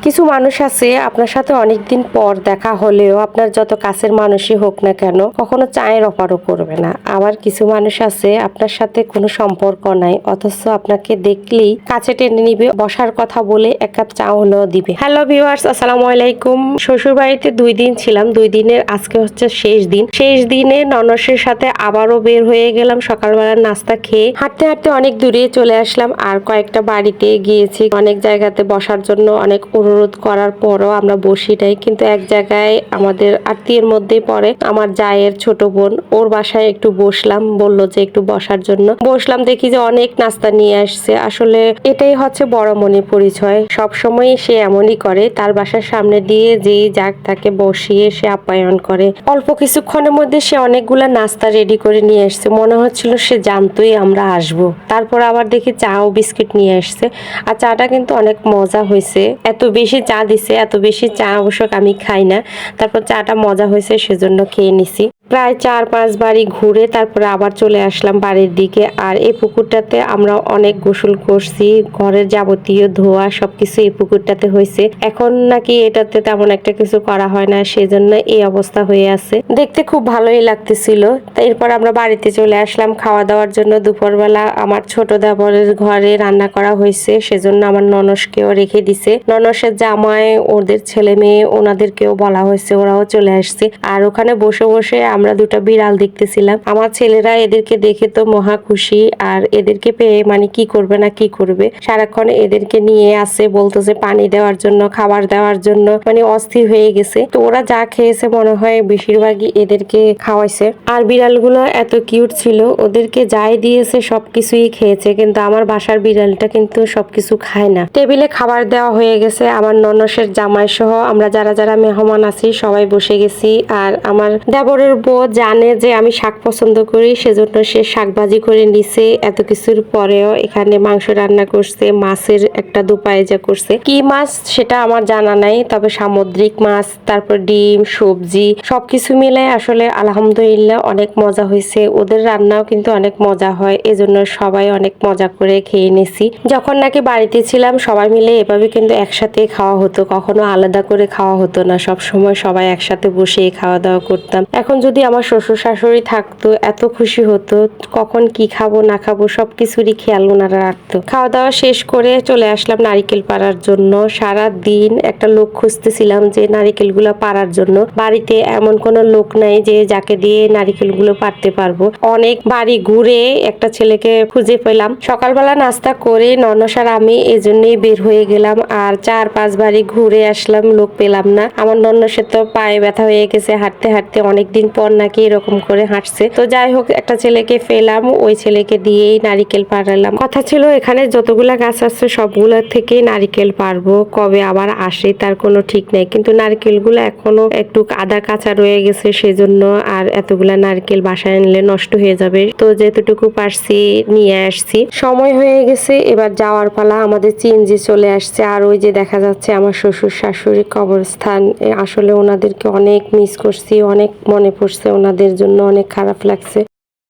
কিছু মানুষ আছে আপনার সাথে অনেকদিন পর দেখা হলেও আপনার যত কাছের মানুষই হোক না কেন কখনো চায়ের অফারও করবে না। আবার কিছু মানুষ আছে আপনার সাথে কোনো সম্পর্ক নাই অথচ আপনাকে দেখলেই কাছে টেনে নিবে, বসার কথা বলে এক কাপ চা হলেও দিবে। হ্যালো ভিউয়ার্স, আসসালামু আলাইকুম। শ্বশুর বাড়িতে 2 দিন ছিলাম, 2 দিনের আজকে হচ্ছে শেষ দিন। শেষ দিনে ননসের সাথে আবারও বের হয়ে গেলাম। সকালবেলার নাস্তা খেয়ে হাঁটতে হাঁটতে অনেক দূরে চলে আসলাম। আর কয়েকটা বাড়িতে গিয়েছি, অনেক জায়গাতে বসার জন্য অনেক অনুরোধ করার পরও আমরা বসি নাই। কিন্তু এক জায়গায় আমাদের আত্মীয়ের মধ্যেই পড়ে আমার জায়ের ছোট বোন, ওর বাসায় একটু বসলাম, বললো যে একটু বসার জন্য বসলাম। দেখি যে অনেক নাস্তা নিয়ে আসছে। আসলে এটাই হচ্ছে বড় মনের পরিচয়, সব সময় সে এমনই করে। তার বাসার সামনে দিয়ে যেই যাক তাকে বসিয়ে সে আপ্যায়ন করে। অল্প কিছুক্ষণের মধ্যে সে অনেকগুলা নাস্তা রেডি করে নিয়ে আসছে, মনে হচ্ছিল সে জানতোই আমরা আসবো। তারপর আবার দেখি চা ও বিস্কিট নিয়ে আসছে। আর চাটা কিন্তু অনেক মজা হয়েছে, এত বেশি চা দিছে, এত বেশি চা অবশ্য আমি খাই না। তারপর চাটা মজা হয়েছে সেজন্য খেয়ে নিছি। প্রায় 4-5 বাড়ি ঘুরে তারপরে আবার চলে আসলাম বাড়ির দিকে। আর এই পুকুরটাতে আমরা অনেক গোসল করছি, ঘরের যাবতীয় ধোয়া সবকিছু এই পুকুরটাতে হয়েছে। এখন নাকি এটাতে তেমন একটা কিছু করা হয় না, সেজন্য এই অবস্থা হয়ে আছে। দেখতে খুব ভালোই লাগতেছিল। এরপর আমরা বাড়িতে চলে আসলাম খাওয়া দাওয়ার জন্য। দুপুরবেলা আমার ছোট দেবরের ঘরে রান্না করা হয়েছে, সেজন্য আমার ননসকেও রেখে দিছে। ননসের জামাই, ওদের ছেলে মেয়ে, ওনাদেরকেও বলা হয়েছে, ওরাও চলে আসছে। আর ওখানে বসে বসে আমরা 2টা বিড়াল দেখতেছিলাম। আমার ছেলেরা এদেরকে দেখে তো মহা খুশি, আর এদেরকে পেয়ে মানে কি করবে না কি করবে, সারাক্ষণ এদেরকে নিয়ে আসে, বলতেছে পানি দেওয়ার জন্য, খাবার দেওয়ার জন্য, মানে অস্থির হয়ে গেছে। তো ওরা যা খেয়েছে মনে হয় বেশিরভাগই এদেরকে খাওয়াইছে। আর বিড়ালগুলো এত কিউট ছিল, ওদেরকে যাই দিয়েছে সবকিছুই খেয়েছে। কিন্তু আমার বাসার বিড়ালটা কিন্তু সবকিছু খায় না। টেবিলে খাবার দেওয়া হয়ে গেছে। আমার ননসের জামাই সহ আমরা যারা যারা মেহমান আছি সবাই বসে গেছি। আর আমার দেবরের বউ জানে যে আমি শাক পছন্দ করি, সেজন্য সে শাক ভাজি করে নিছে। এত কিছুর পরেও এখানে মাংস রান্না করছে, মাছের একটা দুপায়েজা করছে। কি মাছ সেটা আমার জানা নাই, তবে সামুদ্রিক মাছ, তারপর ডিম, সবজি সবকিছু মিলে আসলে আলহামদুলিল্লাহ অনেক মজা হয়েছে। ওদের রান্নাও কিন্তু অনেক মজা হয়, এজন্য সবাই অনেক মজা করে খেয়ে নিছি। যখন নাকি বাড়িতে ছিলাম সবাই মিলে এভাবে কিন্তু একসাথে খাওয়া হতো, কখনো আলাদা করে খাওয়া হতো না। সব সময় সবাই একসাথে বসে খাওয়া দাওয়া করতাম। এখন যদি আমার শ্বশুর শাশুড়ি থাকতো এত খুশি হতো, কখন কি খাবো না খাবো সবকিছুরই খেয়াল ওনারা রাখতো। খাওয়া দাওয়া শেষ করে চলে আসলাম নারিকেল পাড়ার জন্য। সারা দিন একটা লোক খুঁজতেছিলাম যে নারিকেল গুলো পাড়ার জন্য। বাড়িতে এমন কোনো লোক নাই যে যাকে দিয়ে নারিকেল গুলো পাড়তে পারবো। অনেক বাড়ি ঘুরে একটা ছেলেকে খুঁজে পেলাম। সকালবেলা নাস্তা করে ননসার আমি এজন্যই বের হয়ে গেলাম। আর 4-5 বাড়ি ঘুরে আসলাম, লোক পেলাম না। আমার ননসের তো পায়ে ব্যথা হয়ে গেছে হাঁটতে হাঁটতে, অনেকদিন পর নাকি এরকম করে হাঁটছে। তো যাই হোক একটা ছেলেকে পেলাম, ওই ছেলেকে দিয়েই নারিকেল পাড়ালাম। কথা ছিল এখানে যতগুলা গাছ আছে সবগুলা থেকে নারিকেল পারবো, কবে আবার আসে তার কোনো ঠিক নেই। কিন্তু নারকেলগুলো এখনো একটু আদা কাঁচা রয়ে গেছে, সেজন্য আর এতগুলা নারকেল বাসায় আনলে নষ্ট হয়ে যাবে। তো যেতটুকু পারছি নিয়ে আসছি। সময় হয়ে গেছে, এবার যাওয়ার পালা। আমাদের চিনজি চলে আসছে। আর ওই যে দেখা যাচ্ছে আমার শ্বশুর শাশুড়ি কবরস্থান। আসলে ওনাদেরকে অনেক মিস করছি, অনেক মনে পড়ছে ওনাদের জন্য, অনেক খারাপ লাগছে।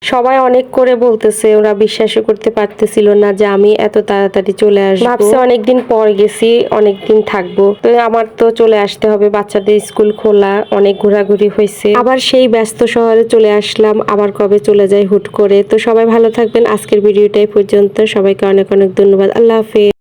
সবাই অনেক করে বলতেছে, ওরা বিশ্বাসই করতে পারতেছিল না যে আমি এত তাড়াতাড়ি চলে আসবো। ভাবছে অনেকদিন পর গেছি, অনেকদিন থাকবো। তো আমার তো চলে আসতে হবে, বাচ্চাদের স্কুল খোলা, অনেক ঘোরাঘুরি হয়েছে। আবার সেই ব্যস্ত শহরে চলে আসলাম, আবার কবে চলে যাই হুট করে। তো সবাই ভালো থাকবেন। আজকের ভিডিওটাই পর্যন্ত, সবাইকে অনেক অনেক ধন্যবাদ। আল্লাহ হাফেজ।